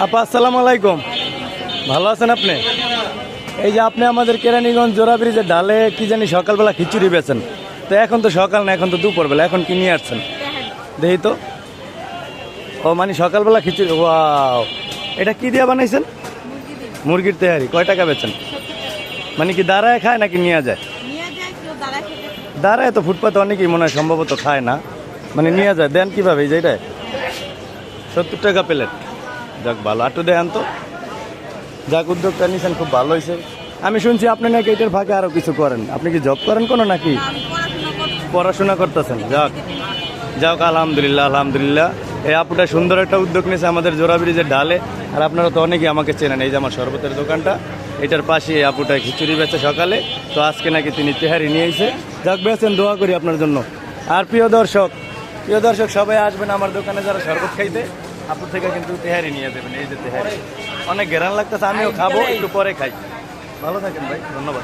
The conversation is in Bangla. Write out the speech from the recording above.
আপা আসসালামু আলাইকুম, ভালো আছেন আপনি? এই যে আপনি আমাদের কেরানীগঞ্জ জোড়া ব্রিজের ডালে কি জানি সকালবেলা খিচুড়ি বেচেন, তো এখন তো সকাল না, এখন তো দুপুরবেলা, এখন কি নিয়ে আসছেন দেখি তো। ও মানে সকালবেলা খিচুড়ি, ওয়াও! এটা কি দিয়ে বানাইছেন? মুরগির তেহারি। কয় টাকা বেচেন? মানে কি দাঁড়ায় খায় নাকি নিয়ে যায়? দাঁড়ায় তো ফুটপাতে অনেকেই মনে হয় সম্ভবত খায় না, মানে নিয়ে যায়। দেন কিভাবে? এই যে এটাই 70 টাকা প্লেট। যাক ভালো, একটু দেন তো। যাক, উদ্যোগটা নিয়েছেন, খুব ভালো হয়েছে। আমি শুনছি আপনি নাকি এটার ফাঁকে আরও কিছু করেন। আপনি কি জব করেন কোনো নাকি পড়াশোনা করতেছেন? যাক যাক, আলহামদুলিল্লাহ আলহামদুলিল্লাহ। এই আপুটা সুন্দর একটা উদ্যোগ নিয়েছে আমাদের জোড়া ব্রিজের ডালে। আর আপনারা তো অনেকেই আমাকে চেনেন, এই যে আমার শরবতের দোকানটা, এটার পাশে এই আপুটা খিচুড়ি বেচে সকালে। তো আজকে নাকি তিনি তেহারি নিয়ে এসে, যাক বেছেন, দোয়া করি আপনার জন্য। আর প্রিয় দর্শক সবাই আসবেন আমার দোকানে যারা শরবত খাইতে, আপুর থেকে কিন্তু তেহারি নিয়ে যাবেন। এই যে তেহারি অনেক ঘেরান লাগতেছে, আমিও খাবো, একটু পরে খাই। ভালো থাকেন ভাই, ধন্যবাদ।